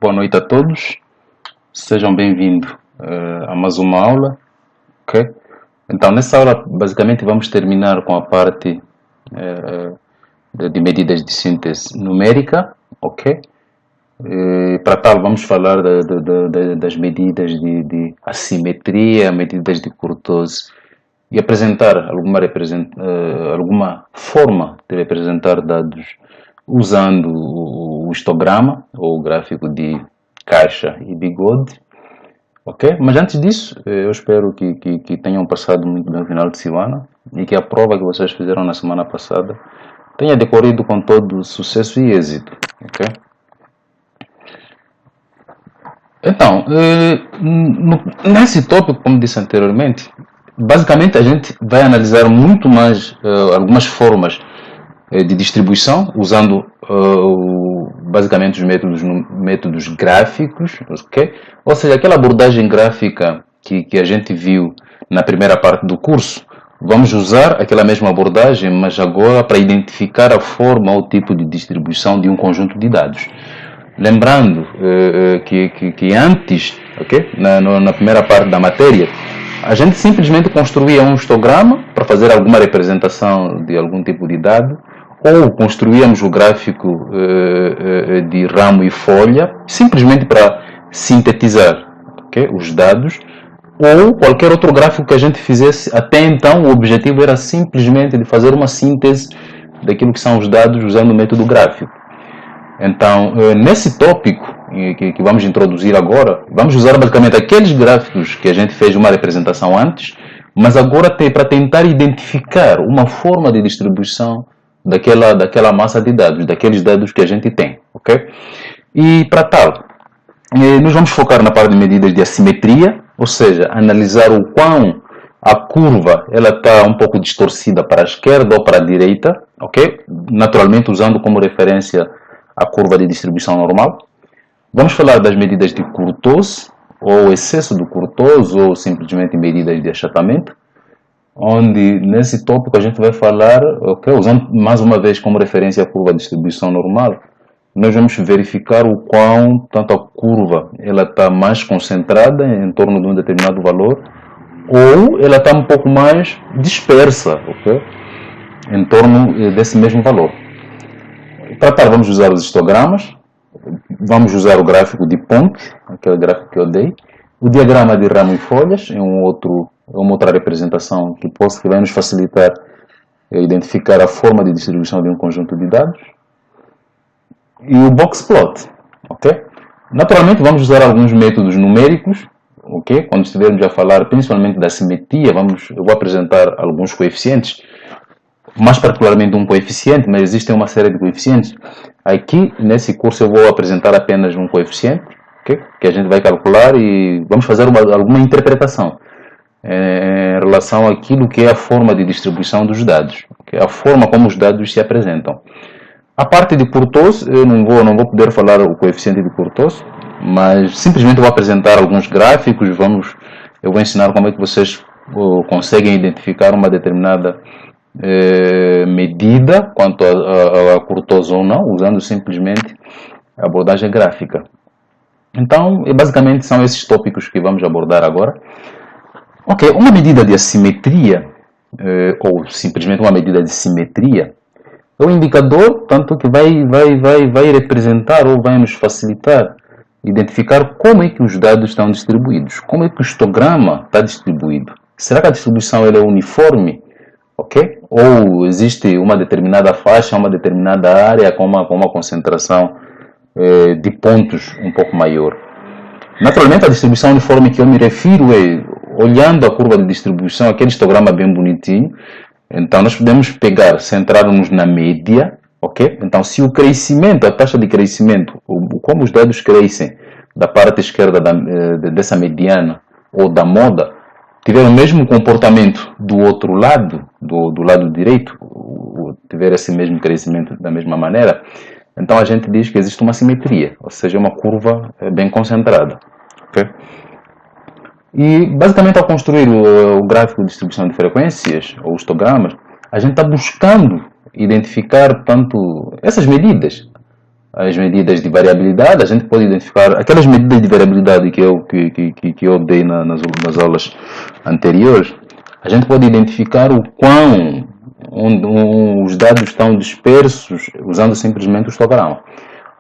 Boa noite a todos, sejam bem-vindos a mais uma aula, ok? Então, nessa aula, basicamente, vamos terminar com a parte de medidas de síntese numérica, ok? Para tal, vamos falar das medidas de assimetria, medidas de kurtosis e apresentar alguma forma de representar dados usando o histograma, ou o gráfico de caixa e bigode, ok? Mas antes disso, eu espero que tenham passado muito bem o final de semana e que a prova que vocês fizeram na semana passada tenha decorrido com todo sucesso e êxito, ok? Então, nesse tópico, como disse anteriormente, basicamente a gente vai analisar muito mais algumas formas de distribuição, usando basicamente os métodos gráficos, ok? Ou seja, aquela abordagem gráfica que a gente viu na primeira parte do curso, vamos usar aquela mesma abordagem, mas agora para identificar a forma ou tipo de distribuição de um conjunto de dados. Lembrando que antes, okay, na primeira parte da matéria, a gente simplesmente construía um histograma para fazer alguma representação de algum tipo de dado, ou construíamos o gráfico de ramo e folha, simplesmente para sintetizar, okay, os dados, ou qualquer outro gráfico que a gente fizesse. Até então, o objetivo era simplesmente de fazer uma síntese daquilo que são os dados usando o método gráfico. Então, nesse tópico que vamos introduzir agora, vamos usar basicamente aqueles gráficos que a gente fez uma representação antes, mas agora para tentar identificar uma forma de distribuição daquela massa de dados, daqueles dados que a gente tem, ok? E para tal, nós vamos focar na parte de medidas de assimetria, ou seja, analisar o quão a curva ela está um pouco distorcida para a esquerda ou para a direita, ok? Naturalmente usando como referência a curva de distribuição normal. Vamos falar das medidas de kurtosis, ou excesso do kurtosis, ou simplesmente medidas de achatamento, onde nesse tópico a gente vai falar, okay, usando mais uma vez como referência a curva de distribuição normal, nós vamos verificar o quão tanto a curva ela está mais concentrada em torno de um determinado valor, ou ela está um pouco mais dispersa, okay, em torno desse mesmo valor. Para tal, vamos usar os histogramas, vamos usar o gráfico de pontos, aquele gráfico que eu dei, o diagrama de ramo e folhas, uma outra representação que vai nos facilitar identificar a forma de distribuição de um conjunto de dados, e o boxplot, ok? Naturalmente vamos usar alguns métodos numéricos, ok? Quando estivermos a falar principalmente da simetria, eu vou apresentar alguns coeficientes, mais particularmente um coeficiente, mas existem uma série de coeficientes. Aqui, nesse curso, eu vou apresentar apenas um coeficiente, okay, que a gente vai calcular e vamos fazer alguma interpretação em relação àquilo que é a forma de distribuição dos dados, okay, a forma como os dados se apresentam. A parte de kurtosis, eu não vou poder falar o coeficiente de kurtosis, mas simplesmente vou apresentar alguns gráficos, eu vou ensinar como é que vocês conseguem identificar uma determinada medida quanto a kurtosis ou não, usando simplesmente a abordagem gráfica. Então, basicamente são esses tópicos que vamos abordar agora. Ok, uma medida de assimetria, ou simplesmente uma medida de simetria, é um indicador tanto que vai representar ou vai nos facilitar identificar como é que os dados estão distribuídos, como é que o histograma está distribuído. Será que a distribuição é uniforme? Okay? Ou existe uma determinada faixa, uma determinada área com uma concentração de pontos um pouco maior. Naturalmente, a distribuição uniforme que eu me refiro é, olhando a curva de distribuição, aquele histograma bem bonitinho, então nós podemos centrarmos na média, ok? Então, se o crescimento, a taxa de crescimento, como os dados crescem da parte esquerda dessa mediana ou da moda, tiver o mesmo comportamento do outro lado, do lado direito, tiver esse mesmo crescimento da mesma maneira, então a gente diz que existe uma simetria, ou seja, uma curva bem concentrada. Okay? E basicamente ao construir o gráfico de distribuição de frequências, ou histogramas, a gente está buscando identificar tanto essas medidas, as medidas de variabilidade, a gente pode identificar aquelas medidas de variabilidade que eu dei nas aulas anteriores. A gente pode identificar o quão os dados estão dispersos usando simplesmente o histograma.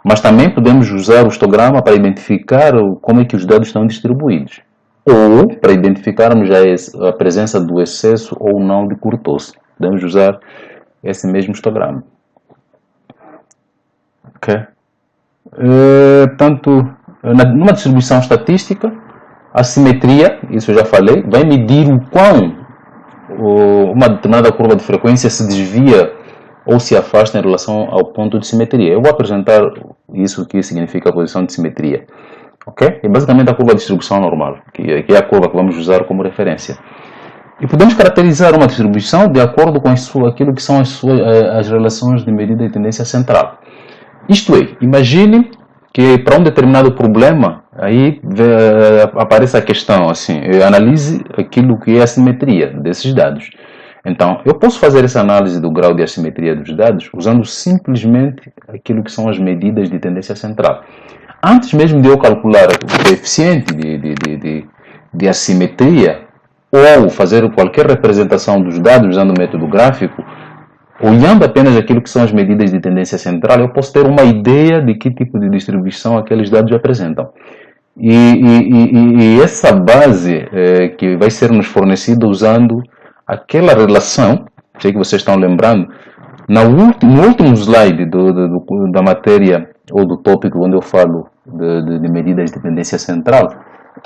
Mas também podemos usar o histograma para identificar como é que os dados estão distribuídos. Ou para identificarmos a presença do excesso ou não de kurtosis. Podemos usar esse mesmo histograma. Ok? Tanto numa distribuição estatística, a simetria, isso eu já falei, vai medir o quão uma determinada curva de frequência se desvia ou se afasta em relação ao ponto de simetria. Eu vou apresentar isso que significa a posição de simetria. Ok? É basicamente a curva de distribuição normal, que é a curva que vamos usar como referência. E podemos caracterizar uma distribuição de acordo com aquilo que são as relações de medida de tendência central. Isto é, imagine que para um determinado problema, aí aparece a questão, assim, analise aquilo que é a simetria desses dados. Então, eu posso fazer essa análise do grau de assimetria dos dados usando simplesmente aquilo que são as medidas de tendência central. Antes mesmo de eu calcular o coeficiente de assimetria, ou fazer qualquer representação dos dados usando o método gráfico, olhando apenas aquilo que são as medidas de tendência central, eu posso ter uma ideia de que tipo de distribuição aqueles dados apresentam. E essa base que vai ser nos fornecida usando aquela relação, sei que vocês estão lembrando, no último slide da matéria ou do tópico onde eu falo de medidas de tendência central,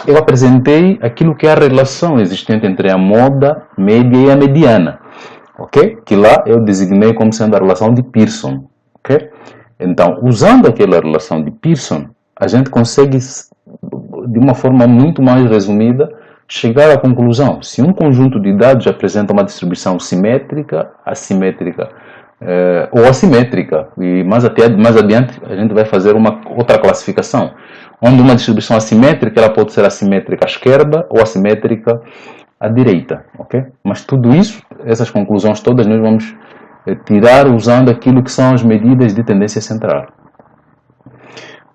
eu apresentei aquilo que é a relação existente entre a moda, média e a mediana, ok? Que lá eu designei como sendo a relação de Pearson, ok? Então, usando aquela relação de Pearson, a gente consegue, de uma forma muito mais resumida, chegar à conclusão se um conjunto de dados apresenta uma distribuição simétrica, assimétrica ou assimétrica. E mais adiante a gente vai fazer uma outra classificação, onde uma distribuição assimétrica ela pode ser assimétrica à esquerda ou assimétrica à direita, ok? Mas tudo isso, essas conclusões todas nós vamos tirar usando aquilo que são as medidas de tendência central.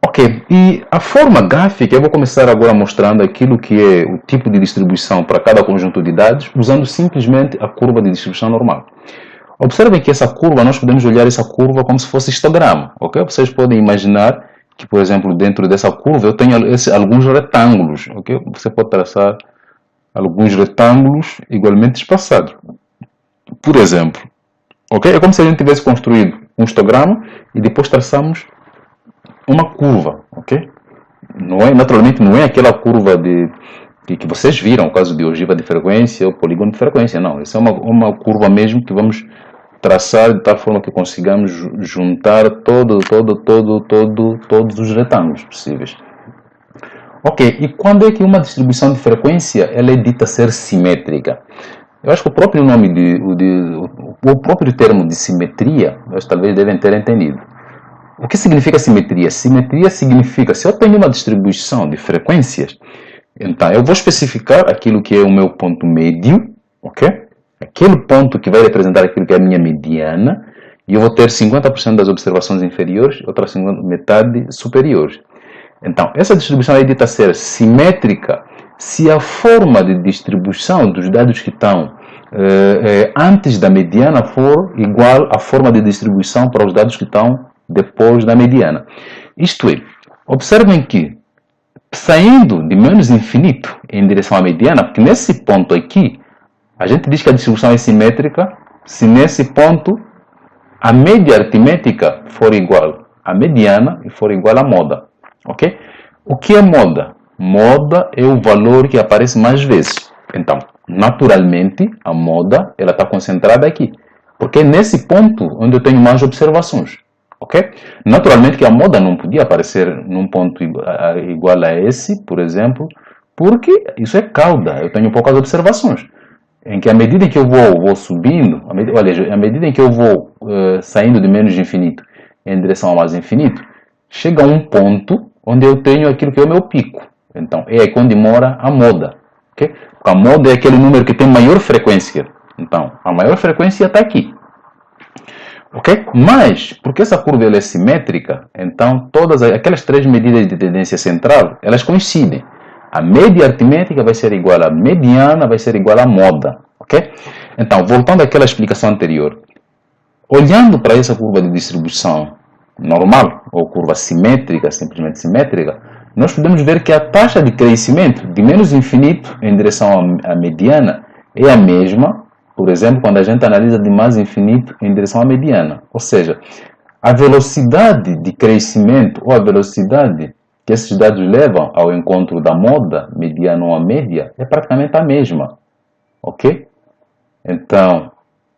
Ok, e a forma gráfica, eu vou começar agora mostrando aquilo que é o tipo de distribuição para cada conjunto de dados, usando simplesmente a curva de distribuição normal. Observem que essa curva, nós podemos olhar essa curva como se fosse histograma, ok? Vocês podem imaginar que, por exemplo, dentro dessa curva eu tenho alguns retângulos, ok? Você pode traçar alguns retângulos igualmente espaçados. Por exemplo, ok? É como se a gente tivesse construído um histograma e depois traçamos uma curva, ok? Naturalmente não é aquela curva que vocês viram, o caso de ogiva de frequência ou polígono de frequência, não. Essa é uma curva mesmo que vamos traçar de tal forma que consigamos juntar todos os retângulos possíveis. Ok, e quando é que uma distribuição de frequência ela é dita ser simétrica? Eu acho que o próprio nome, o próprio termo de simetria, vocês talvez devem ter entendido. O que significa simetria? Simetria significa, se eu tenho uma distribuição de frequências, então eu vou especificar aquilo que é o meu ponto médio, ok? Aquele ponto que vai representar aquilo que é a minha mediana, e eu vou ter 50% das observações inferiores, outra metade superiores. Então, essa distribuição é dita ser simétrica se a forma de distribuição dos dados que estão antes da mediana for igual à forma de distribuição para os dados que estão depois da mediana. Isto é, observem que, saindo de menos infinito em direção à mediana, porque nesse ponto aqui, a gente diz que a distribuição é simétrica se nesse ponto a média aritmética for igual à mediana e for igual à moda. Ok? O que é moda? Moda é o valor que aparece mais vezes. Então, naturalmente, a moda está concentrada aqui. Porque é nesse ponto onde eu tenho mais observações. Ok? Naturalmente que a moda não podia aparecer num ponto igual a esse, por exemplo, porque isso é cauda, eu tenho poucas observações. Em que à medida em que eu vou subindo, à medida em que eu vou saindo de menos de infinito em direção ao mais infinito, chega a um ponto onde eu tenho aquilo que é o meu pico. Então, é aí onde mora a moda. Okay? A moda é aquele número que tem maior frequência. Então, a maior frequência está aqui. Ok? Mas, porque essa curva ela é simétrica, então todas aquelas três medidas de tendência central, elas coincidem. A média aritmética vai ser igual à mediana, vai ser igual à moda. Ok? Então, voltando àquela explicação anterior, olhando para essa curva de distribuição normal, ou curva simétrica, simplesmente simétrica, nós podemos ver que a taxa de crescimento de menos infinito em direção à mediana é a mesma, por exemplo, quando a gente analisa de mais infinito em direção à mediana. Ou seja, a velocidade de crescimento ou a velocidade que esses dados levam ao encontro da moda, mediana ou a média, é praticamente a mesma. Ok? Então,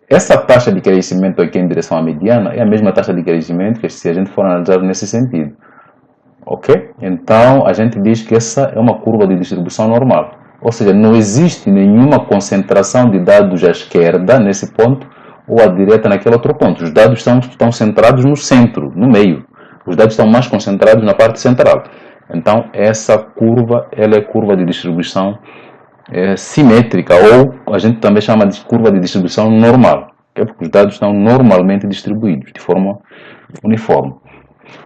essa taxa de crescimento aqui em direção à mediana é a mesma taxa de crescimento que se a gente for analisar nesse sentido. Ok? Então, a gente diz que essa é uma curva de distribuição normal. Ou seja, não existe nenhuma concentração de dados à esquerda nesse ponto ou à direita naquele outro ponto. Os dados estão centrados no centro, no meio. Os dados estão mais concentrados na parte central. Então, essa curva, ela é curva de distribuição simétrica, ou a gente também chama de curva de distribuição normal, porque os dados estão normalmente distribuídos de forma uniforme.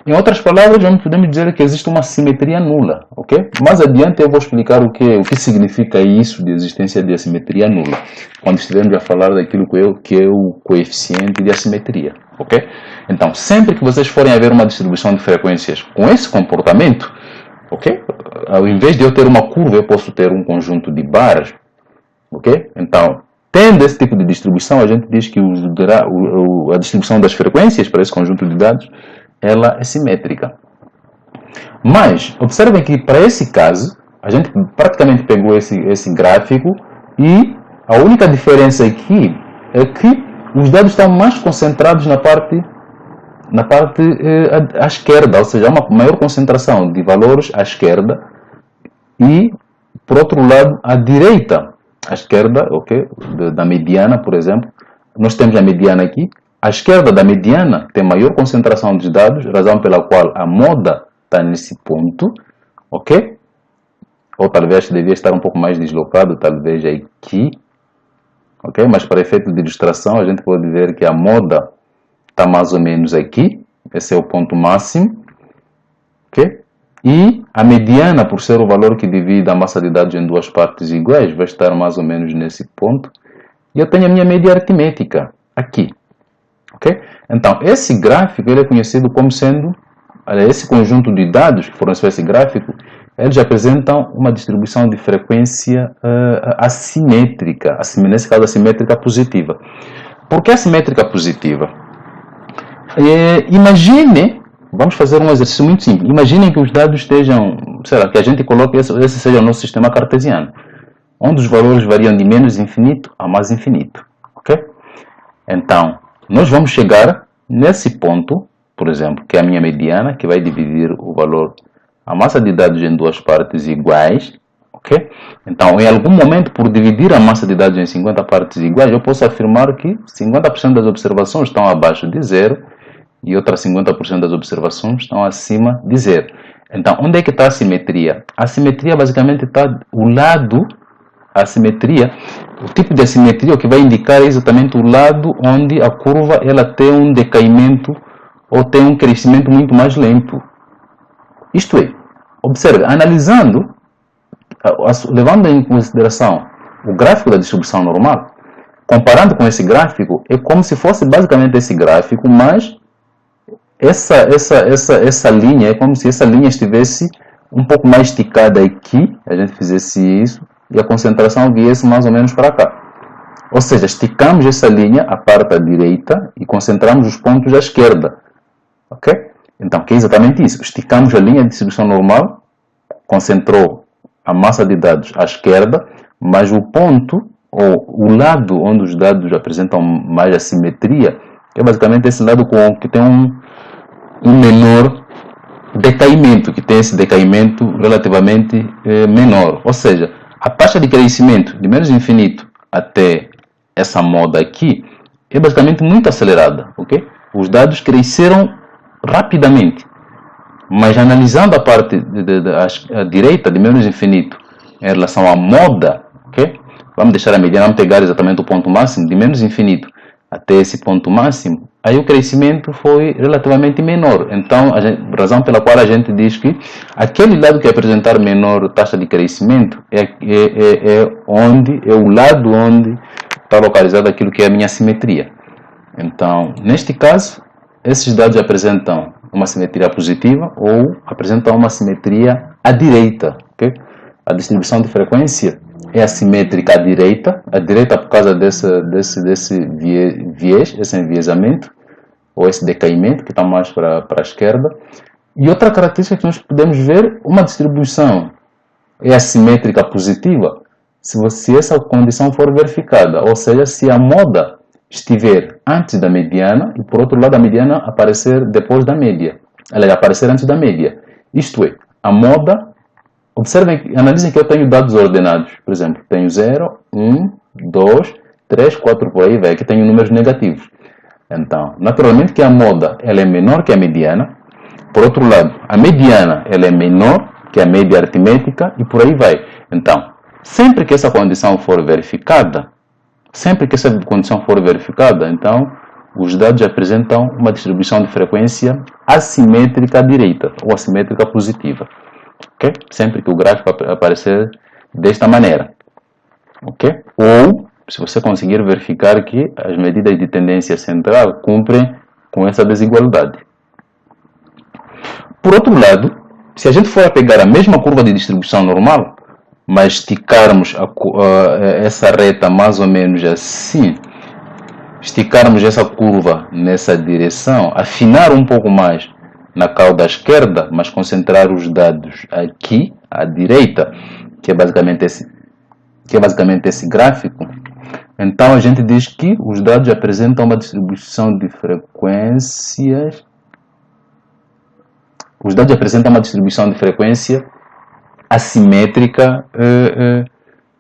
Em outras palavras, já podemos dizer que existe uma simetria nula, ok? Mais adiante eu vou explicar o que significa isso de existência de assimetria nula, quando estivermos a falar daquilo que é o coeficiente de assimetria, ok? Então, sempre que vocês forem a ver uma distribuição de frequências com esse comportamento, ok? Ao invés de eu ter uma curva, eu posso ter um conjunto de barras, ok? Então, tendo esse tipo de distribuição, a gente diz que a distribuição das frequências para esse conjunto de dados, ela é simétrica. Mas, observem que para esse caso, a gente praticamente pegou esse gráfico e a única diferença aqui é que os dados estão mais concentrados na parte à esquerda, ou seja, uma maior concentração de valores à esquerda e, por outro lado, à direita, à esquerda, ok, da mediana, por exemplo, nós temos a mediana aqui. À esquerda da mediana tem maior concentração de dados, razão pela qual a moda está nesse ponto, ok? Ou talvez devia estar um pouco mais deslocado, talvez aqui, ok? Mas para efeito de ilustração, a gente pode ver que a moda está mais ou menos aqui, esse é o ponto máximo, ok? E a mediana, por ser o valor que divide a massa de dados em duas partes iguais, vai estar mais ou menos nesse ponto. E eu tenho a minha média aritmética aqui. Okay? Então, esse gráfico ele é conhecido como sendo, esse conjunto de dados que forneceu esse gráfico, eles apresentam uma distribuição de frequência assimétrica, nesse caso assimétrica positiva. Por que assimétrica positiva? Imagine, vamos fazer um exercício muito simples, imaginem que os dados estejam, sei lá, que a gente coloque esse seja o nosso sistema cartesiano, onde os valores variam de menos infinito a mais infinito. Ok? Então, nós vamos chegar nesse ponto, por exemplo, que é a minha mediana, que vai dividir o valor, a massa de dados em duas partes iguais, ok? Então, em algum momento, por dividir a massa de dados em 50 partes iguais, eu posso afirmar que 50% das observações estão abaixo de zero e outras 50% das observações estão acima de zero. Então, onde é que está a simetria? A simetria basicamente está o lado, a simetria, o tipo de assimetria o que vai indicar é exatamente o lado onde a curva ela tem um decaimento ou tem um crescimento muito mais lento. Isto é, observe, analisando, levando em consideração o gráfico da distribuição normal, comparando com esse gráfico, é como se fosse basicamente esse gráfico, mas essa linha, é como se essa linha estivesse um pouco mais esticada aqui, a gente fizesse isso, e a concentração viesse mais ou menos para cá. Ou seja, esticamos essa linha, a parte à direita, e concentramos os pontos à esquerda. Ok? Então, que é exatamente isso. Esticamos a linha de distribuição normal, concentrou a massa de dados à esquerda, mas o ponto, ou o lado onde os dados apresentam mais assimetria, é basicamente esse lado que tem um menor decaimento, que tem esse decaimento relativamente menor. Ou seja, a taxa de crescimento de menos infinito até essa moda aqui é basicamente muito acelerada, ok? Os dados cresceram rapidamente, mas analisando a parte à direita de menos infinito em relação à moda, ok? Vamos deixar a mediana, vamos pegar exatamente o ponto máximo de menos infinito até esse ponto máximo, aí o crescimento foi relativamente menor. Então, razão pela qual a gente diz que aquele lado que apresentar menor taxa de crescimento é o lado onde está localizado aquilo que é a minha simetria. Então, neste caso, esses dados apresentam uma simetria positiva ou apresentam uma simetria à direita. Okay? A distribuição de frequência é assimétrica à direita por causa desse viés, esse enviesamento, ou esse decaimento, que está mais para a esquerda. E outra característica que nós podemos ver, uma distribuição é assimétrica positiva se essa condição for verificada, ou seja, se a moda estiver antes da mediana e, por outro lado, a mediana aparecer depois da média. Ela vai aparecer antes da média. Isto é, a moda... Observem, analisem que eu tenho dados ordenados. Por exemplo, tenho 0, 1, 2, 3, 4, por aí vai. Aqui tenho números negativos. Então, naturalmente que a moda ela é menor que a mediana. Por outro lado, a mediana ela é menor que a média aritmética e por aí vai. Então, sempre que essa condição for verificada, então, os dados apresentam uma distribuição de frequência assimétrica à direita ou assimétrica positiva. Okay? Sempre que o gráfico aparecer desta maneira. Okay? Ou, se você conseguir verificar que as medidas de tendência central cumprem com essa desigualdade. Por outro lado, se a gente for pegar a mesma curva de distribuição normal, mas esticarmos essa reta mais ou menos assim, esticarmos essa curva nessa direção, afinar um pouco mais na cauda esquerda, mas concentrar os dados aqui à direita, que é basicamente esse gráfico. Então a gente diz que os dados apresentam uma distribuição de frequências. Os dados apresentam uma distribuição de frequência assimétrica,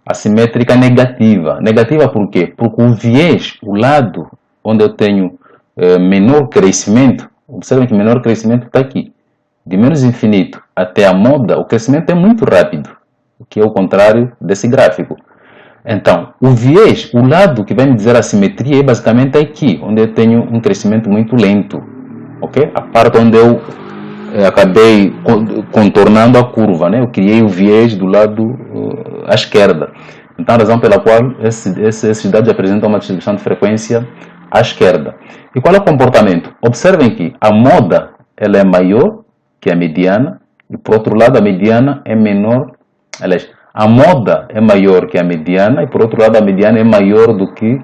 assimétrica negativa. Negativa por quê? Porque o viés, o lado onde eu tenho menor crescimento, observem que o menor crescimento está aqui. De menos infinito até a moda, o crescimento é muito rápido, o que é o contrário desse gráfico. Então, o viés, o lado que vai me dizer a simetria é basicamente aqui, onde eu tenho um crescimento muito lento. Okay? A parte onde eu acabei contornando a curva, né? Eu criei o viés do lado à esquerda. Então, a razão pela qual esses dados apresentam uma distribuição de frequência à esquerda. E qual é o comportamento? Observem que a moda ela é maior que a mediana e, por outro lado, a mediana é menor. Aliás, a moda é maior que a mediana e, por outro lado, a mediana é maior do que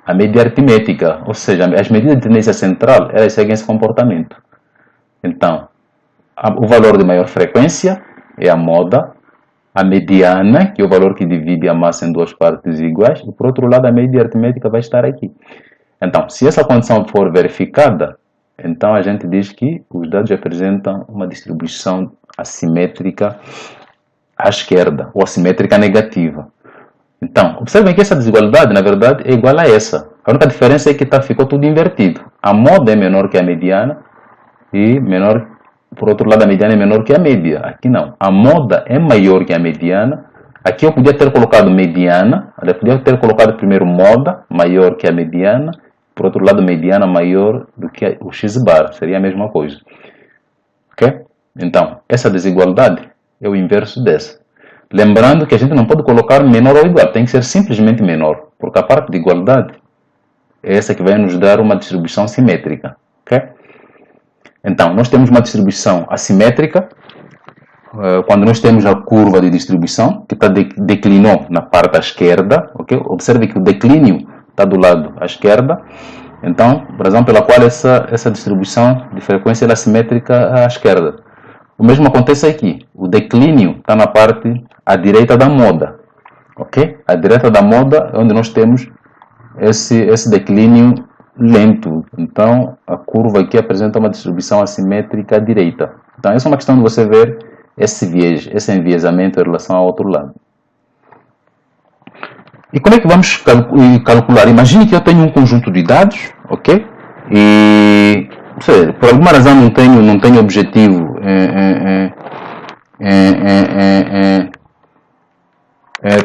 a média aritmética. Ou seja, as medidas de tendência central elas seguem esse comportamento. Então, o valor de maior frequência é a moda, a mediana, que é o valor que divide a massa em duas partes iguais, e, por outro lado, a média aritmética vai estar aqui. Então, se essa condição for verificada, então a gente diz que os dados apresentam uma distribuição assimétrica à esquerda, ou assimétrica negativa. Então, observem que essa desigualdade, na verdade, é igual a essa. A única diferença é que ficou tudo invertido. A moda é menor que a mediana e menor, por outro lado, a mediana é menor que a média. Aqui não. A moda é maior que a mediana. Aqui eu podia ter colocado mediana, eu podia ter colocado primeiro moda, maior que a mediana, por outro lado, mediana maior do que o x-bar, seria a mesma coisa. Ok? Então, essa desigualdade é o inverso dessa. Lembrando que a gente não pode colocar menor ou igual, tem que ser simplesmente menor, porque a parte de igualdade é essa que vai nos dar uma distribuição simétrica. Ok? Então, nós temos uma distribuição assimétrica, quando nós temos a curva de distribuição, que declinou na parte à esquerda. Okay? Observe que o declínio está do lado à esquerda. Então, a razão pela qual essa distribuição de frequência é assimétrica à esquerda. O mesmo acontece aqui. O declínio está na parte à direita da moda. Ok? À direita da moda é onde nós temos esse declínio lento. Então, a curva aqui apresenta uma distribuição assimétrica à direita. Então, essa é uma questão de você ver esse viés, esse enviesamento em relação ao outro lado. E como é que vamos calcular? Imagine que eu tenho um conjunto de dados, ok? E por alguma razão não tenho objetivo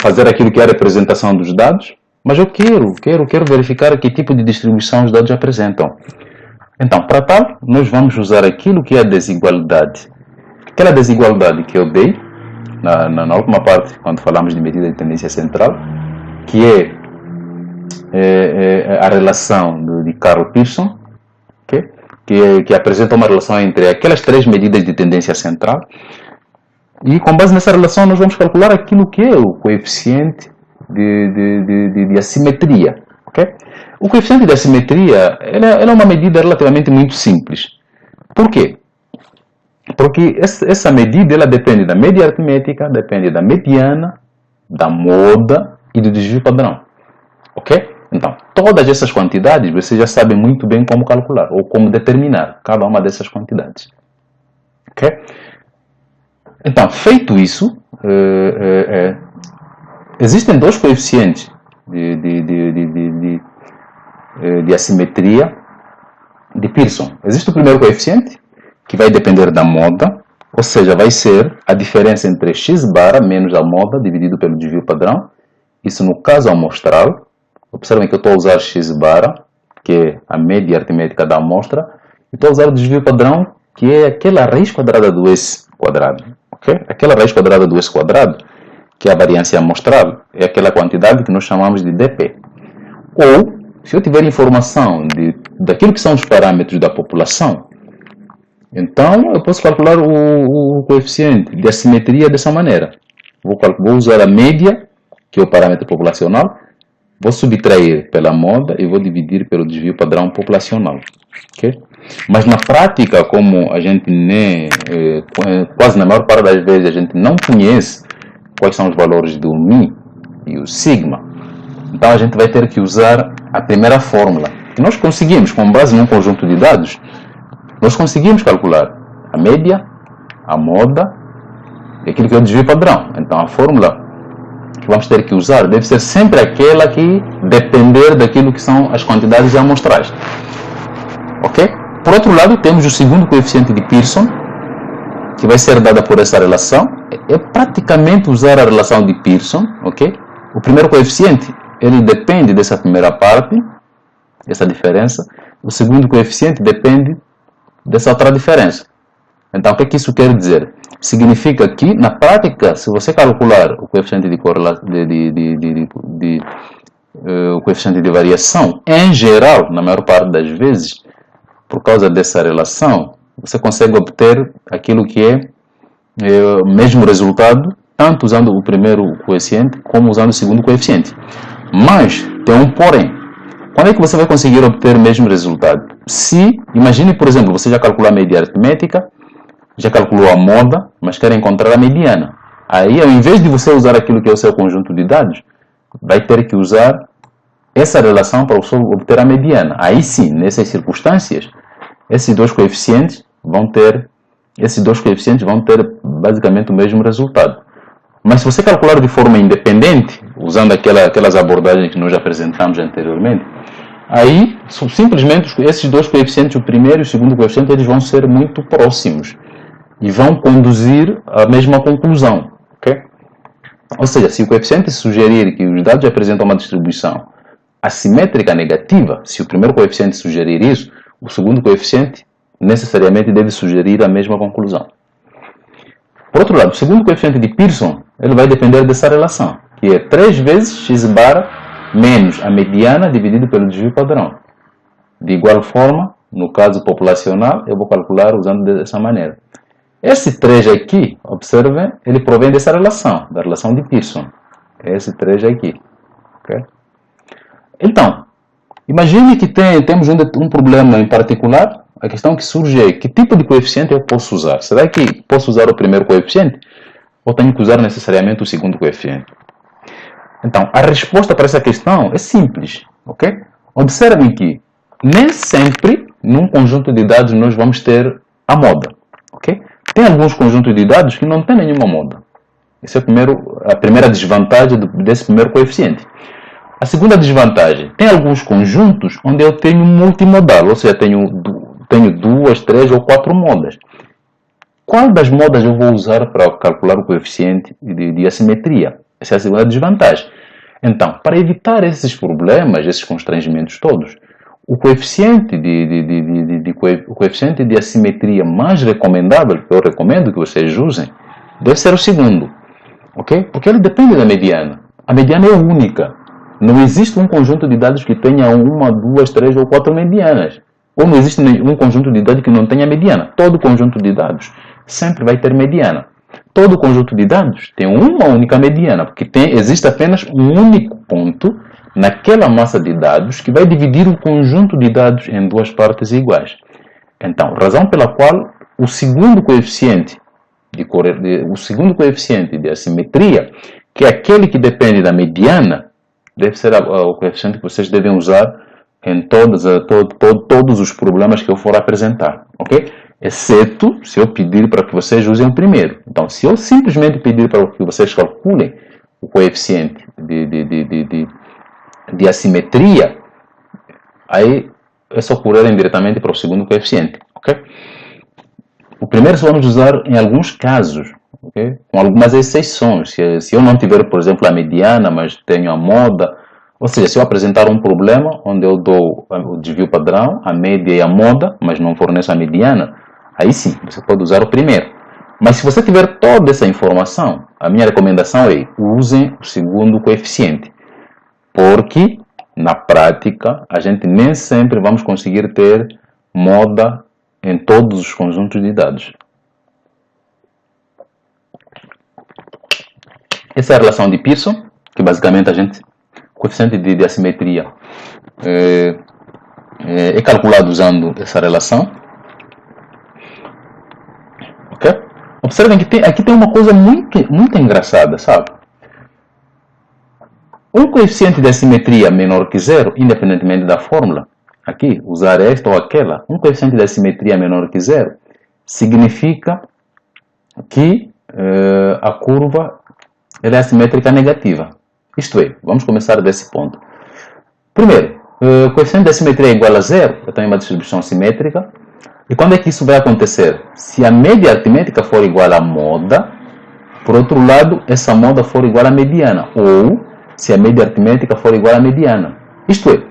fazer aquilo que é a representação dos dados, mas eu quero verificar que tipo de distribuição os dados apresentam. Então, para tal, nós vamos usar aquilo que é a desigualdade. Aquela desigualdade que eu dei na última parte, quando falamos de medida de tendência central, que é a relação de Karl Pearson, okay? que apresenta uma relação entre aquelas três medidas de tendência central, e com base nessa relação nós vamos calcular aquilo que é o coeficiente de assimetria. Okay? O coeficiente de assimetria ela é uma medida relativamente muito simples. Por quê? Porque essa medida ela depende da média aritmética, depende da mediana, da moda e do desvio padrão. Ok? Então, todas essas quantidades você já sabe muito bem como calcular ou como determinar cada uma dessas quantidades. Ok? Então, feito isso, existem dois coeficientes de assimetria de Pearson. Existe o primeiro coeficiente, que vai depender da moda, ou seja, vai ser a diferença entre x bar menos a moda dividido pelo desvio padrão. Isso no caso amostral. Observem que eu estou a usar x bar, que é a média aritmética da amostra, e estou a usar o desvio padrão, que é aquela raiz quadrada do s quadrado. Okay? Aquela raiz quadrada do s quadrado, que é a variância amostral, é aquela quantidade que nós chamamos de dp. Ou, se eu tiver informação daquilo que são os parâmetros da população, então eu posso calcular o coeficiente de assimetria dessa maneira. Vou usar a média, que é o parâmetro populacional, vou subtrair pela moda e vou dividir pelo desvio padrão populacional. Okay? Mas na prática, como a gente quase na maior parte das vezes a gente não conhece quais são os valores do μ e o sigma, então a gente vai ter que usar a primeira fórmula. E nós conseguimos, com base num conjunto de dados, nós conseguimos calcular a média, a moda e aquilo que é o desvio padrão. Então a fórmula que vamos ter que usar deve ser sempre aquela que depender daquilo que são as quantidades amostrais. Ok? Por outro lado, temos o segundo coeficiente de Pearson, que vai ser dada por essa relação. É praticamente usar a relação de Pearson. Ok? O primeiro coeficiente ele depende dessa primeira parte, essa diferença. O segundo coeficiente depende dessa outra diferença. Então, o que isso quer dizer? Significa que, na prática, se você calcular o coeficiente o coeficiente de variação, em geral, na maior parte das vezes, por causa dessa relação, você consegue obter aquilo que é o mesmo resultado, tanto usando o primeiro coeficiente como usando o segundo coeficiente. Mas, tem um porém. Quando é que você vai conseguir obter o mesmo resultado? Se, imagine, por exemplo, você já calculou a média aritmética, já calculou a moda, mas quer encontrar a mediana. Aí, ao invés de você usar aquilo que é o seu conjunto de dados, vai ter que usar essa relação para você obter a mediana. Aí sim, nessas circunstâncias, esses dois coeficientes vão ter basicamente o mesmo resultado. Mas se você calcular de forma independente, usando aquelas abordagens que nós já apresentamos anteriormente, aí simplesmente esses dois coeficientes, o primeiro e o segundo coeficiente, eles vão ser muito próximos e vão conduzir à mesma conclusão. Okay? Ou seja, se o coeficiente sugerir que os dados apresentam uma distribuição assimétrica negativa, se o primeiro coeficiente sugerir isso, o segundo coeficiente necessariamente deve sugerir a mesma conclusão. Por outro lado, o segundo coeficiente de Pearson ele vai depender dessa relação, que é 3 vezes x bar menos a mediana dividido pelo desvio padrão. De igual forma, no caso populacional, eu vou calcular usando dessa maneira. Esse 3 aqui, observem, ele provém dessa relação, da relação de Pearson. Esse 3 aqui. Okay? Então, imagine que temos um problema em particular. A questão que surge é que tipo de coeficiente eu posso usar? Será que posso usar o primeiro coeficiente? Ou tenho que usar necessariamente o segundo coeficiente? Então, a resposta para essa questão é simples. Okay? Observem que nem sempre, num conjunto de dados, nós vamos ter a moda. Okay? Tem alguns conjuntos de dados que não tem nenhuma moda. Essa é a primeira desvantagem desse primeiro coeficiente. A segunda desvantagem, tem alguns conjuntos onde eu tenho multimodal, ou seja, tenho 2, 3 ou 4 modas. Qual das modas eu vou usar para calcular o coeficiente de assimetria? Essa é a segunda desvantagem. Então, para evitar esses problemas, esses constrangimentos todos, o coeficiente o coeficiente de assimetria mais recomendável, que eu recomendo que vocês usem, deve ser o segundo, ok? Porque ele depende da mediana. A mediana é única. Não existe um conjunto de dados que tenha uma, duas, três ou quatro medianas. Ou não existe um conjunto de dados que não tenha mediana. Todo conjunto de dados sempre vai ter mediana. Todo conjunto de dados tem uma única mediana, porque existe apenas um único ponto naquela massa de dados que vai dividir o conjunto de dados em duas partes iguais. Então, razão pela qual o segundo coeficiente de assimetria, que é aquele que depende da mediana, deve ser o coeficiente que vocês devem usar em todos os problemas que eu for apresentar, ok? Exceto se eu pedir para que vocês usem o primeiro. Então, se eu simplesmente pedir para que vocês calculem o coeficiente de assimetria, aí é só correrem diretamente para o segundo coeficiente, ok? O primeiro só vamos usar em alguns casos, okay? Com algumas exceções. Se eu não tiver, por exemplo, a mediana, mas tenho a moda, ou seja, se eu apresentar um problema onde eu dou o desvio padrão, a média e a moda, mas não forneço a mediana, aí sim, você pode usar o primeiro. Mas se você tiver toda essa informação, a minha recomendação é usem o segundo coeficiente. Porque, na prática, a gente nem sempre vamos conseguir ter moda em todos os conjuntos de dados. Essa é a relação de Pearson, que basicamente o coeficiente de assimetria é calculado usando essa relação. Ok? Observem que aqui tem uma coisa muito engraçada, sabe? Um coeficiente de assimetria menor que zero, independentemente da fórmula, aqui, usar esta ou aquela, um coeficiente de assimetria menor que zero, significa que a curva ela é assimétrica negativa. Isto é, vamos começar desse ponto. Primeiro, o coeficiente de assimetria é igual a zero, eu tenho uma distribuição simétrica. E quando é que isso vai acontecer? Se a média aritmética for igual à moda, por outro lado, essa moda for igual à mediana, ou se a média aritmética for igual à mediana. Isto é,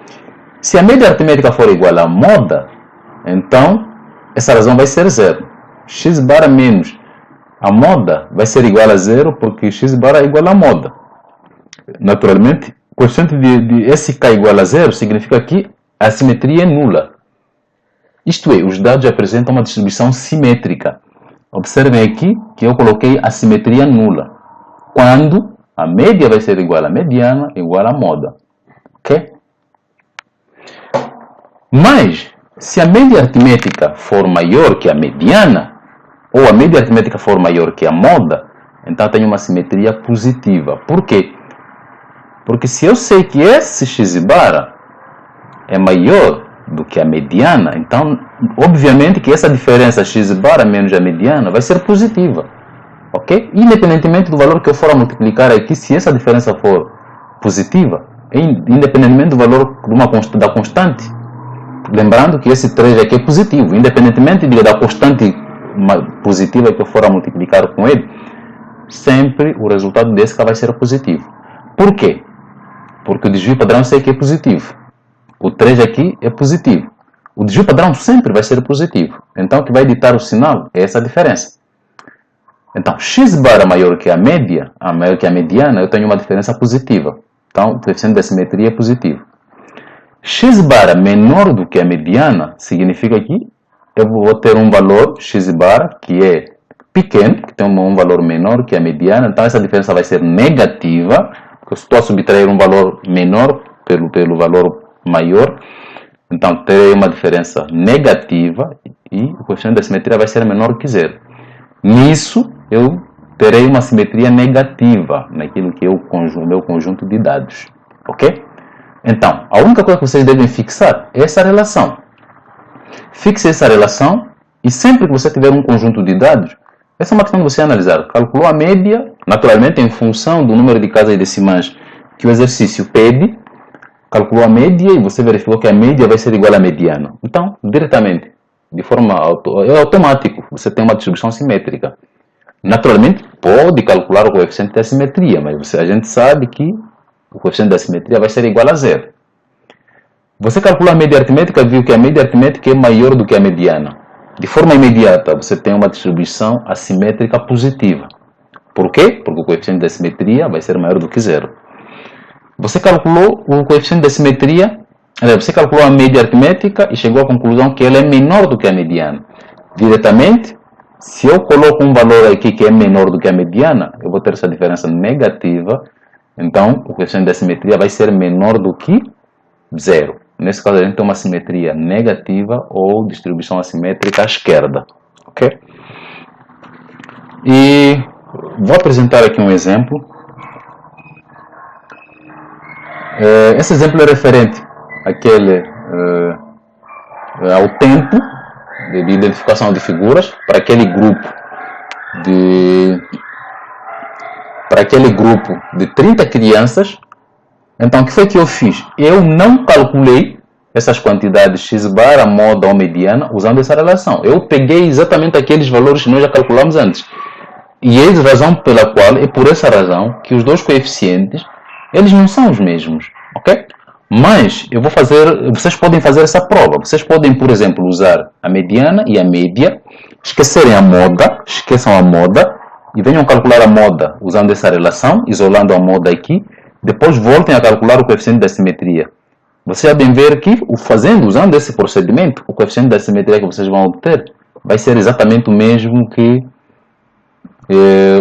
se a média aritmética for igual à moda, então essa razão vai ser zero. X barra menos a moda vai ser igual a zero porque x barra é igual à moda. Naturalmente, o coeficiente de SK igual a zero significa que a simetria é nula. Isto é, os dados apresentam uma distribuição simétrica. Observem aqui que eu coloquei a simetria nula, quando a média vai ser igual à mediana, igual à moda. Ok? Mas, se a média aritmética for maior que a mediana, ou a média aritmética for maior que a moda, então tem uma simetria positiva. Por quê? Porque se eu sei que esse x barra é maior do que a mediana, então, obviamente que essa diferença x barra menos a mediana vai ser positiva. Ok? Independentemente do valor que eu for a multiplicar aqui, se essa diferença for positiva, independentemente do valor da constante, lembrando que esse 3 aqui é positivo, independentemente da constante positiva que eu for a multiplicar com ele, sempre o resultado desse vai ser positivo. Por quê? Porque o desvio padrão eu sei que é positivo. O 3 aqui é positivo. O desvio padrão sempre vai ser positivo. Então, o que vai ditar o sinal é essa diferença. Então, x barra maior que a média, maior que a mediana, eu tenho uma diferença positiva. Então, o coeficiente de assimetria é positivo. X barra menor do que a mediana significa que eu vou ter um valor x barra que é pequeno, que tem um valor menor que a mediana. Então, essa diferença vai ser negativa, porque eu estou a subtrair um valor menor pelo valor maior. Então, terei uma diferença negativa e o coeficiente de assimetria vai ser menor que zero. Nisso, eu terei uma simetria negativa naquilo que é o meu conjunto de dados. Ok? Então, a única coisa que vocês devem fixar é essa relação. Fixe essa relação e sempre que você tiver um conjunto de dados, essa é uma questão de você analisar. Calculou a média, naturalmente em função do número de casas decimais que o exercício pede, calculou a média e você verificou que a média vai ser igual à mediana. Então, diretamente, de forma é automático, você tem uma distribuição simétrica. Naturalmente, pode calcular o coeficiente de assimetria, mas a gente sabe que o coeficiente de assimetria vai ser igual a zero. Você calcula a média aritmética, viu que a média aritmética é maior do que a mediana. De forma imediata, você tem uma distribuição assimétrica positiva. Por quê? Porque o coeficiente da simetria vai ser maior do que zero. Você calculou o coeficiente da simetria, você calculou a média aritmética e chegou à conclusão que ela é menor do que a mediana. Diretamente, se eu coloco um valor aqui que é menor do que a mediana, eu vou ter essa diferença negativa. Então, o coeficiente da simetria vai ser menor do que zero. Nesse caso, a gente tem uma simetria negativa ou distribuição assimétrica à esquerda. Ok? E vou apresentar aqui um exemplo. Esse exemplo é referente ao tempo de identificação de figuras para aquele grupo de 30 crianças. Então, o que foi que eu fiz? Eu não calculei essas quantidades x bar, a moda ou mediana usando essa relação. Eu peguei exatamente aqueles valores que nós já calculamos antes. E é a razão pela qual, é por essa razão, que os dois coeficientes, eles não são os mesmos, ok? Mas, vocês podem fazer essa prova. Vocês podem, por exemplo, usar a mediana e a média, esqueçam a moda, e venham calcular a moda usando essa relação, isolando a moda aqui, depois voltem a calcular o coeficiente da simetria. Vocês já devem ver que, usando esse procedimento, o coeficiente da simetria que vocês vão obter vai ser exatamente o mesmo que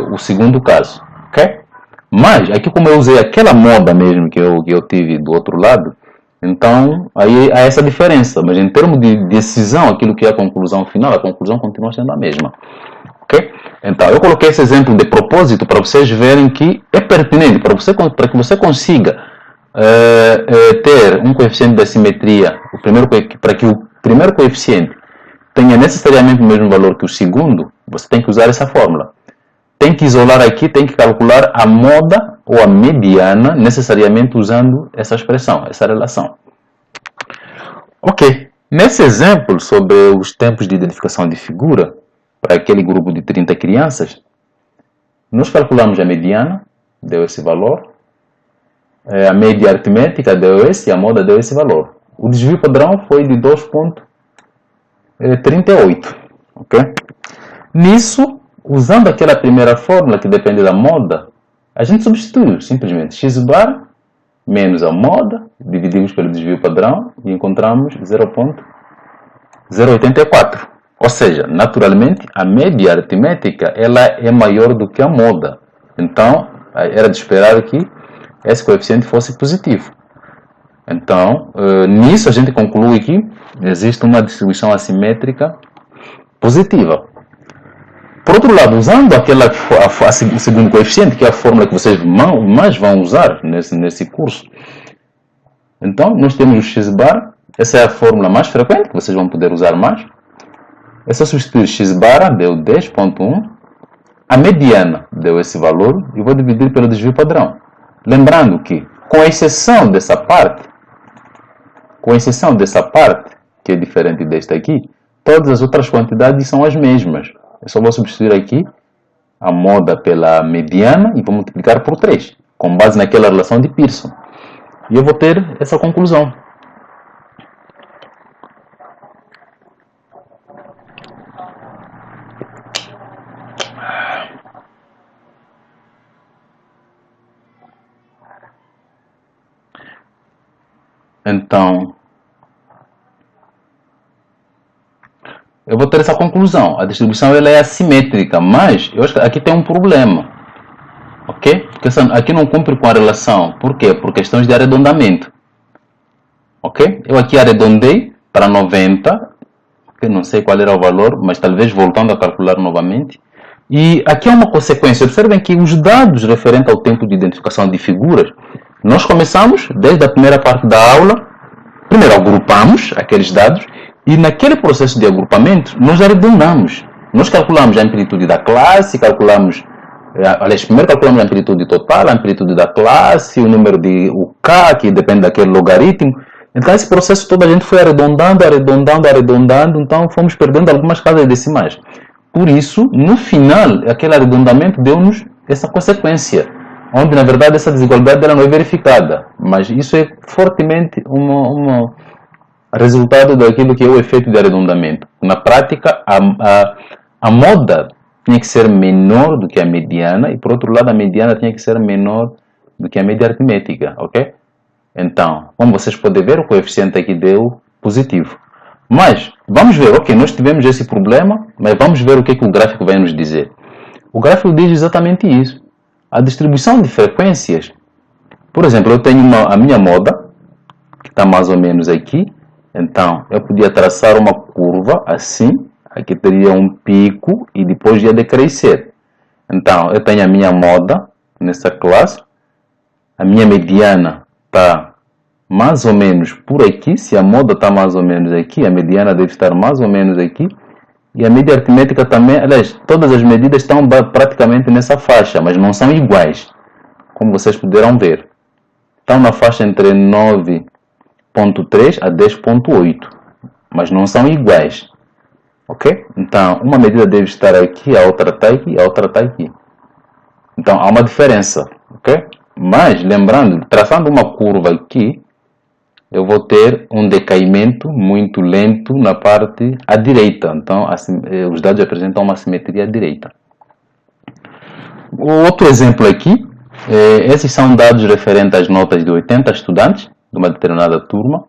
o segundo caso, ok? Mas, aqui como eu usei aquela moda mesmo que eu tive do outro lado, então aí há essa diferença. Mas em termos de decisão, aquilo que é a conclusão final, a conclusão continua sendo a mesma. Okay? Então, eu coloquei esse exemplo de propósito para vocês verem que é pertinente, para que você consiga ter um coeficiente da simetria, para que o primeiro coeficiente tenha necessariamente o mesmo valor que o segundo, você tem que usar essa fórmula. Tem que isolar aqui, tem que calcular a moda ou a mediana, necessariamente usando essa expressão, essa relação. Ok, nesse exemplo sobre os tempos de identificação de figura, para aquele grupo de 30 crianças, nós calculamos a mediana, deu esse valor, a média aritmética deu esse e a moda deu esse valor. O desvio padrão foi de 2,38. Ok? Nisso, usando aquela primeira fórmula que depende da moda, a gente substitui simplesmente x bar menos a moda, dividimos pelo desvio padrão e encontramos 0,084. Ou seja, naturalmente, a média aritmética ela é maior do que a moda. Então, era de esperar que esse coeficiente fosse positivo. Então, nisso a gente conclui que existe uma distribuição assimétrica positiva. Por outro lado, usando o segundo coeficiente, que é a fórmula que vocês mais vão usar nesse curso, então nós temos o x bar, essa é a fórmula mais frequente, que vocês vão poder usar mais. É só substituir x bar, deu 10,1, a mediana deu esse valor, e vou dividir pelo desvio padrão. Lembrando que, com exceção dessa parte, que é diferente desta aqui, todas as outras quantidades são as mesmas. Eu só vou substituir aqui a moda pela mediana e vou multiplicar por 3, com base naquela relação de Pearson. E eu vou ter essa conclusão. Então, eu vou ter essa conclusão. A distribuição ela é assimétrica, mas eu acho que aqui tem um problema. Ok? Porque aqui não cumpre com a relação. Por quê? Por questões de arredondamento. Ok? Eu aqui arredondei para 90. Eu não sei qual era o valor, mas talvez voltando a calcular novamente. E aqui é uma consequência. Observem que os dados referentes ao tempo de identificação de figuras, nós começamos desde a primeira parte da aula. Primeiro agrupamos aqueles dados. E naquele processo de agrupamento, nós arredondamos. Nós calculamos a amplitude da classe, primeiro calculamos a amplitude total, a amplitude da classe, o número de K, que depende daquele logaritmo. Então, esse processo todo a gente foi arredondando, então fomos perdendo algumas casas decimais. Por isso, no final, aquele arredondamento deu-nos essa consequência. onde na verdade essa desigualdade ela não é verificada, mas isso é fortemente resultado daquilo que é o efeito de arredondamento. Na prática, a moda tinha que ser menor do que a mediana e, por outro lado, a mediana tinha que ser menor do que a média aritmética, ok? Então, como vocês podem ver, o coeficiente aqui deu positivo. Mas, vamos ver, ok, nós tivemos esse problema, mas vamos ver o que o gráfico vai nos dizer. O gráfico diz exatamente isso. A distribuição de frequências, por exemplo, eu tenho a minha moda, que está mais ou menos aqui, então eu podia traçar uma curva assim, aqui teria um pico e depois ia decrescer. Então, eu tenho a minha moda nessa classe, a minha mediana está mais ou menos por aqui, se a moda está mais ou menos aqui, a mediana deve estar mais ou menos aqui, e a média aritmética também, aliás, todas as medidas estão praticamente nessa faixa, mas não são iguais, como vocês puderam ver. Estão na faixa entre 9.3 a 10.8, mas não são iguais, ok? Então, uma medida deve estar aqui, a outra está aqui, a outra está aqui. Então, há uma diferença, ok? Mas, lembrando, traçando uma curva aqui, eu vou ter um decaimento muito lento na parte à direita. Então, os dados apresentam uma simetria à direita. O outro exemplo aqui, esses são dados referentes às notas de 80 estudantes de uma determinada turma.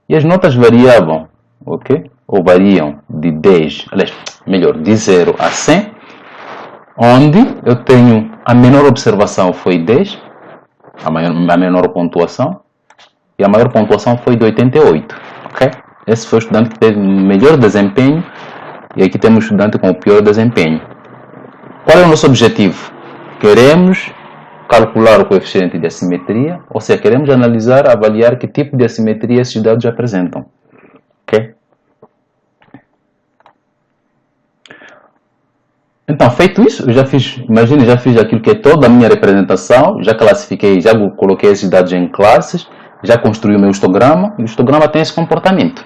E as notas variavam, ok? Ou variam de 10, aliás, melhor, de 0 a 100, onde eu tenho a menor observação foi 10, a menor pontuação, e a maior pontuação foi de 88, ok? Esse foi o estudante que teve melhor desempenho, e aqui temos o estudante com o pior desempenho. Qual é o nosso objetivo? Queremos calcular o coeficiente de assimetria, ou seja, queremos analisar, avaliar que tipo de assimetria esses dados apresentam, ok? Então, feito isso, eu já fiz, imagine, já fiz aquilo que é toda a minha representação, já classifiquei, já coloquei esses dados em classes, já construí o meu histograma, e o histograma tem esse comportamento.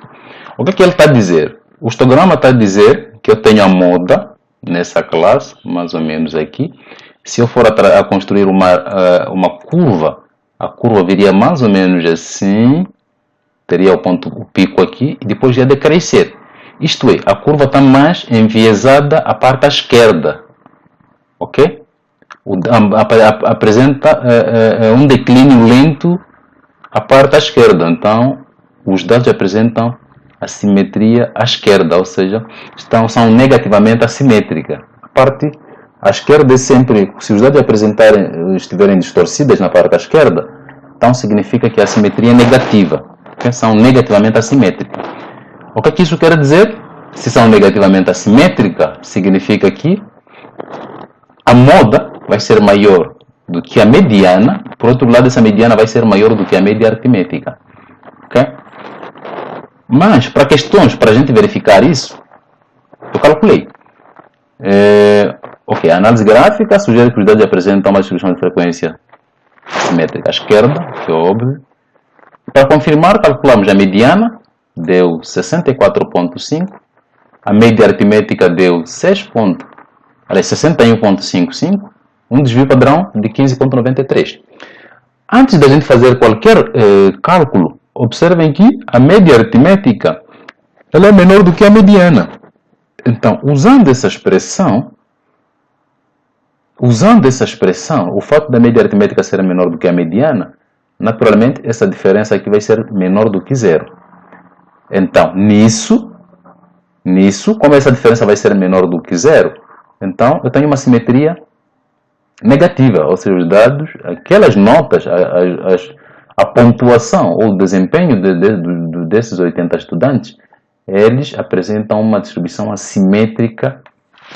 O que é que ele está a dizer? O histograma está a dizer que eu tenho a moda nessa classe, mais ou menos aqui. Se eu for a construir uma curva, a curva viria mais ou menos assim, teria o pico aqui, e depois ia decrescer. Isto é, a curva está mais enviesada à parte à esquerda, ok? Apresenta um declínio lento à parte à esquerda, então os dados apresentam assimetria à esquerda, ou seja, são negativamente assimétricas. A parte à esquerda é sempre, se os dados estiverem distorcidas na parte à esquerda, então significa que a assimetria é negativa, okay? São negativamente assimétricas. O que isso quer dizer? Se são negativamente assimétricas, significa que a moda vai ser maior do que a mediana, por outro lado, essa mediana vai ser maior do que a média aritmética. Okay? Mas, para questões, para a gente verificar isso, eu calculei. Ok, a análise gráfica sugere que os dados apresentam uma distribuição de frequência simétrica à esquerda, que é óbvio. Para confirmar, calculamos a mediana, deu 64,5. A média aritmética deu 61,55. Um desvio padrão de 15,93. Antes da gente fazer qualquer cálculo, observem que a média aritmética ela é menor do que a mediana. Então, usando essa expressão, o fato da média aritmética ser menor do que a mediana, naturalmente, essa diferença aqui vai ser menor do que zero. Então, nisso, como essa diferença vai ser menor do que zero, então eu tenho uma simetria negativa, ou seja, os dados, aquelas notas, a pontuação ou o desempenho desses 80 estudantes, eles apresentam uma distribuição assimétrica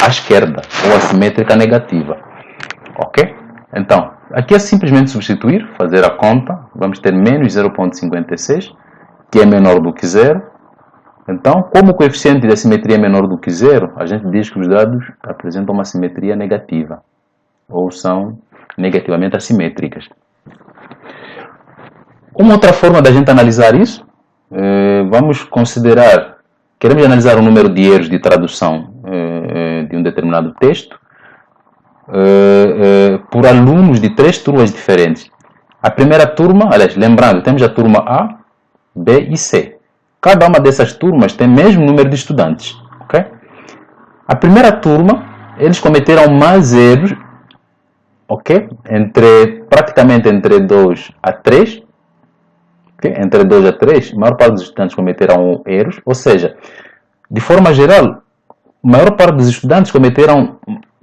à esquerda, ou assimétrica negativa. Ok? Então, aqui é simplesmente substituir, fazer a conta, vamos ter menos 0,56, que é menor do que zero. Então, como o coeficiente de assimetria é menor do que zero, a gente diz que os dados apresentam uma simetria negativa, ou são negativamente assimétricas. Uma outra forma da gente analisar isso, vamos considerar, queremos analisar o número de erros de tradução de um determinado texto, por alunos de 3 turmas diferentes. A primeira turma, aliás, lembrando, temos a turma A, B e C. Cada uma dessas turmas tem o mesmo número de estudantes. Okay? A primeira turma, eles cometeram mais erros, okay? Praticamente entre 2 a 3. Okay? Entre 2 a 3, a maior parte dos estudantes cometeram erros, ou seja, de forma geral, a maior parte dos estudantes cometeram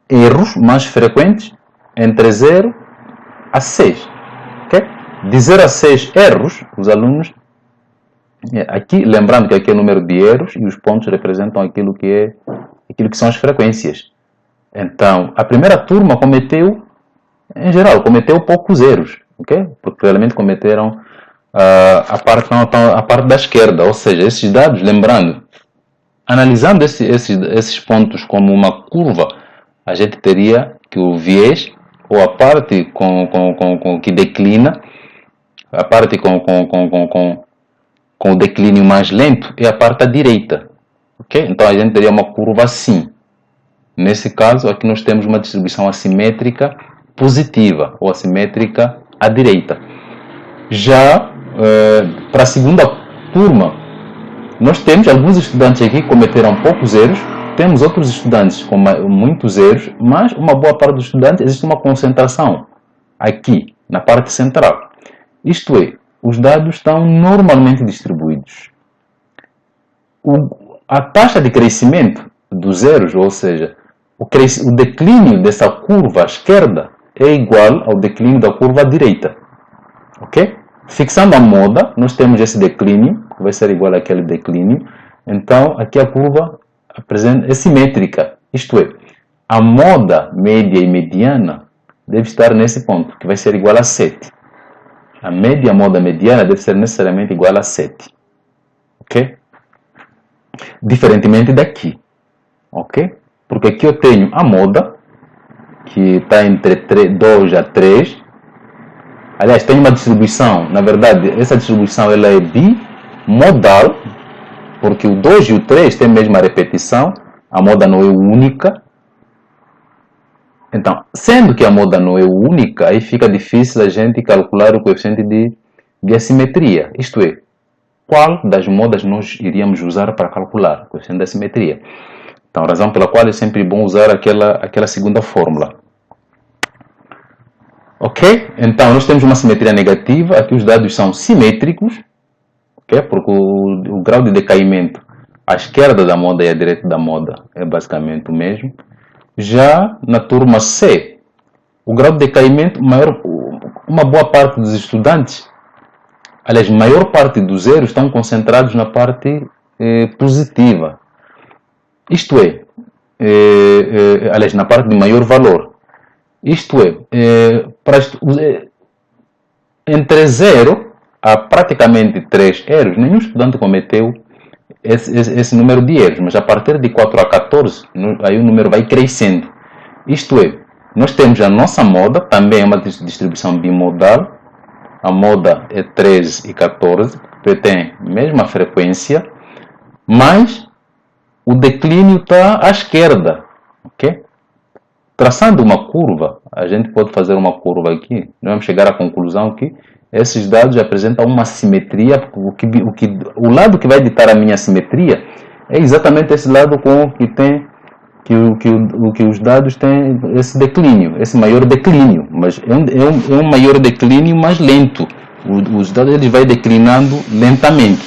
erros mais frequentes entre 0 a 6. Okay? De 0 a 6 erros, os alunos, aqui, lembrando que aqui é o número de erros e os pontos representam aquilo que são as frequências. Então, a primeira turma em geral, cometeu poucos erros, okay? Porque realmente cometeram a parte da esquerda, ou seja, esses dados, lembrando, analisando esses pontos como uma curva, a gente teria que o viés, ou a parte que declina, a parte com o declínio mais lento, é a parte à direita. Okay? Então a gente teria uma curva assim. Nesse caso, aqui nós temos uma distribuição assimétrica positiva, ou assimétrica à direita. Já para a segunda turma, nós temos alguns estudantes aqui que cometeram poucos erros, temos outros estudantes com muitos erros, mas uma boa parte dos estudantes existe uma concentração aqui, na parte central. Isto é, os dados estão normalmente distribuídos. A taxa de crescimento dos erros, ou seja, o declínio dessa curva à esquerda é igual ao declínio da curva à direita. Ok? Fixando a moda, nós temos esse declínio, que vai ser igual àquele declínio. Então, aqui a curva é simétrica. Isto é, a moda média e mediana deve estar nesse ponto, que vai ser igual a 7. A média, a moda mediana deve ser necessariamente igual a 7. Ok? Diferentemente daqui. Ok? Porque aqui eu tenho a moda, que está entre 2 a 3. Aliás, tem uma distribuição, na verdade, essa distribuição ela é bimodal, porque o 2 e o 3 têm a mesma repetição, a moda não é única. Então, sendo que a moda não é única, aí fica difícil a gente calcular o coeficiente de assimetria. Isto é, qual das modas nós iríamos usar para calcular o coeficiente de assimetria. Então, a razão pela qual é sempre bom usar aquela segunda fórmula. Ok? Então, nós temos uma simetria negativa. Aqui os dados são simétricos. Okay? Porque o grau de decaimento à esquerda da moda e à direita da moda é basicamente o mesmo. Já na turma C, o grau de decaimento, uma boa parte dos estudantes, aliás, a maior parte dos erros estão concentrados na parte positiva. Isto é, aliás, na parte de maior valor. Isto é, entre 0 a praticamente 3 erros, nenhum estudante cometeu esse número de erros, mas a partir de 4 a 14, aí o número vai crescendo. Isto é, nós temos a nossa moda, também é uma distribuição bimodal, a moda é 13 e 14, que tem a mesma frequência, mas o declínio está à esquerda. Okay? Traçando uma curva, a gente pode fazer uma curva aqui, nós vamos chegar à conclusão que esses dados apresentam uma simetria, porque o lado que vai ditar a minha simetria é exatamente esse lado com que os dados têm esse declínio, esse maior declínio, mas é um maior declínio mais lento. Os dados eles vai declinando lentamente,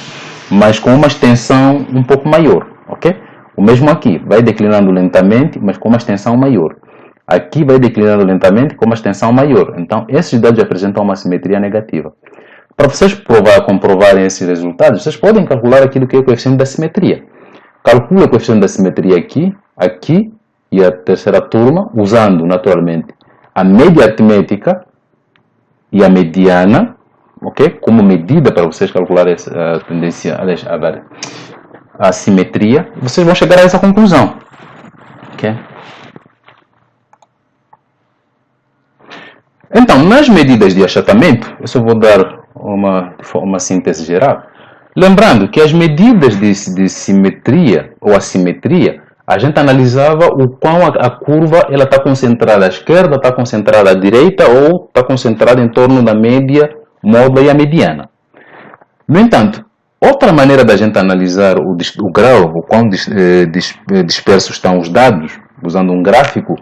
mas com uma extensão um pouco maior, ok? O mesmo aqui, vai declinando lentamente, mas com uma extensão maior. Aqui vai declinando lentamente com uma extensão maior. Então, esses dados apresentam uma simetria negativa. Para vocês comprovarem esses resultados, vocês podem calcular aquilo que é o coeficiente da simetria. Calcule o coeficiente da simetria aqui e a terceira turma, usando naturalmente a média aritmética e a mediana, ok? Como medida para vocês calcularem a tendência, a simetria, vocês vão chegar a essa conclusão. Ok? Então, nas medidas de achatamento, eu só vou dar uma síntese geral. Lembrando que as medidas de simetria ou assimetria, a gente analisava o quão a curva ela está concentrada à esquerda, está concentrada à direita ou está concentrada em torno da média, módulo e a mediana. No entanto, outra maneira da gente analisar o grau, o quão dispersos estão os dados, usando um gráfico,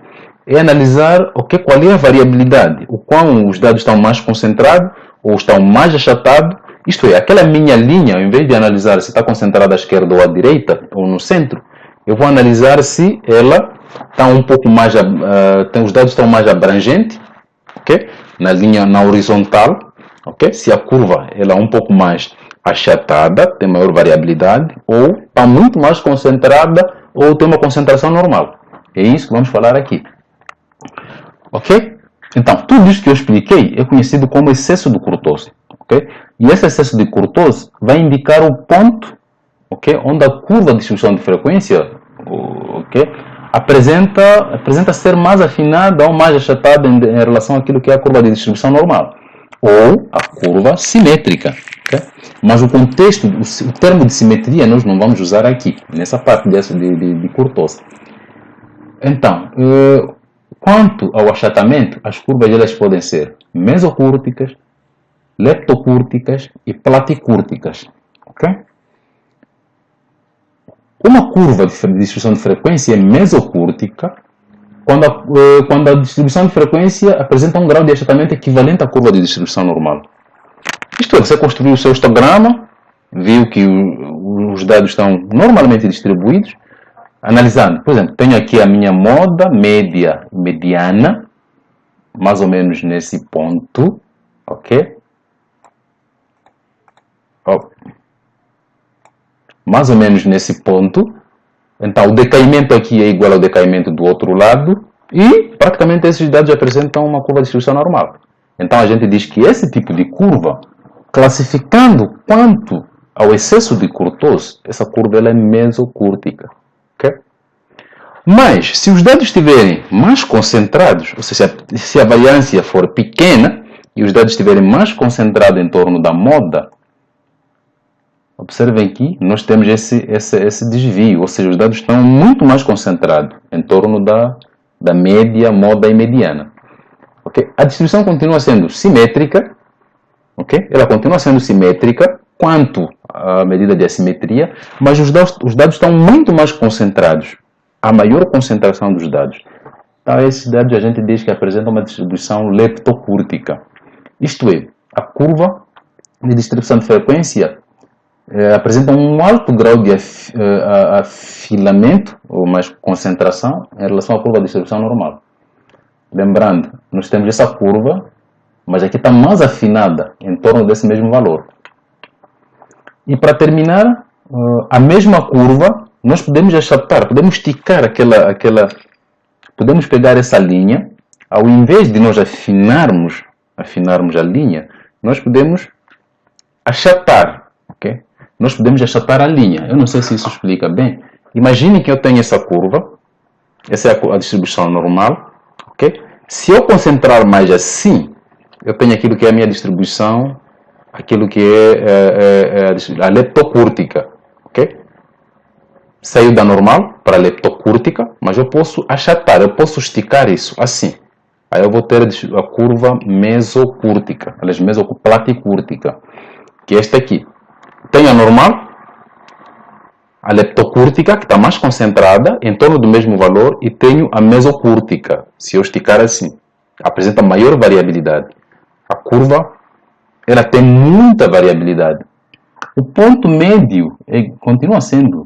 é analisar qual é a variabilidade, o quão os dados estão mais concentrados ou estão mais achatados. Isto é, aquela minha linha, ao invés de analisar se está concentrada à esquerda ou à direita, ou no centro, eu vou analisar se ela está um pouco mais, os dados estão mais abrangentes, okay? Na linha, na horizontal, okay? Se a curva ela é um pouco mais achatada, tem maior variabilidade, ou está muito mais concentrada, ou tem uma concentração normal. É isso que vamos falar aqui. Ok? Então, tudo isso que eu expliquei é conhecido como excesso de kurtosis. Okay? E esse excesso de kurtosis vai indicar o ponto, okay, onde a curva de distribuição de frequência, okay, apresenta ser mais afinada ou mais achatada em relação àquilo que é a curva de distribuição normal, ou a curva simétrica. Okay? Mas o contexto, o termo de simetria, nós não vamos usar aqui, nessa parte de kurtosis. Então, quanto ao achatamento, as curvas elas podem ser mesocúrticas, leptocúrticas e platicúrticas. Okay? Uma curva de distribuição de frequência é mesocúrtica quando a distribuição de frequência apresenta um grau de achatamento equivalente à curva de distribuição normal. Isto é, você construiu o seu histograma, viu que os dados estão normalmente distribuídos. Analisando, por exemplo, tenho aqui a minha moda, média, mediana, mais ou menos nesse ponto, ok? Mais ou menos nesse ponto. Então, o decaimento aqui é igual ao decaimento do outro lado e praticamente esses dados apresentam uma curva de distribuição normal. Então, a gente diz que esse tipo de curva, classificando quanto ao excesso de kurtosis, essa curva ela é mesocúrtica. Okay? Mas, se os dados estiverem mais concentrados, ou seja, se a variância for pequena e os dados estiverem mais concentrados em torno da moda, observem que nós temos esse desvio, ou seja, os dados estão muito mais concentrados em torno da média, moda e mediana. Okay? A distribuição continua sendo simétrica, okay? Ela continua sendo simétrica quanto à medida de assimetria, mas os dados estão muito mais concentrados, a maior concentração dos dados. Então, esses dados a gente diz que apresentam uma distribuição leptocúrtica. Isto é, a curva de distribuição de frequência apresenta um alto grau de afilamento, ou mais concentração, em relação à curva de distribuição normal. Lembrando, nós temos essa curva, mas aqui está mais afinada, em torno desse mesmo valor. E para terminar, a mesma curva, nós podemos achatar, podemos esticar podemos pegar essa linha, ao invés de nós afinarmos a linha, nós podemos achatar, ok? Nós podemos achatar a linha. Eu não sei se isso explica bem. Imagine que eu tenho essa curva, essa é a distribuição normal, ok? Se eu concentrar mais assim, eu tenho aquilo que é a minha distribuição, aquilo que é a leptocúrtica, ok? Saiu da normal para a leptocúrtica, mas eu posso achatar, eu posso esticar isso assim. Aí eu vou ter a curva mesocúrtica, aliás, platicúrtica, que é esta aqui. Tenho a normal, a leptocúrtica, que está mais concentrada, em torno do mesmo valor, e tenho a mesocúrtica, se eu esticar assim. Apresenta maior variabilidade. A curva, ela tem muita variabilidade. O ponto médio continua sendo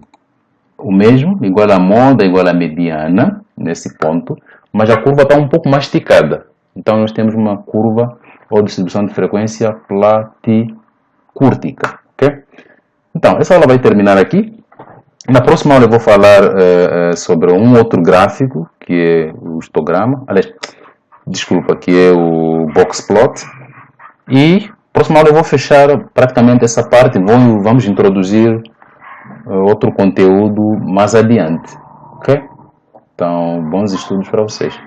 o mesmo, igual à moda, igual à mediana, nesse ponto, mas a curva está um pouco mais esticada. Então, nós temos uma curva ou distribuição de frequência platicúrtica. Okay? Então, essa aula vai terminar aqui. Na próxima aula eu vou falar sobre um outro gráfico, que é o histograma. Aliás, desculpa, que é o boxplot. E na próxima aula eu vou fechar praticamente essa parte. Vamos introduzir outro conteúdo mais adiante. Ok? Então, bons estudos para vocês.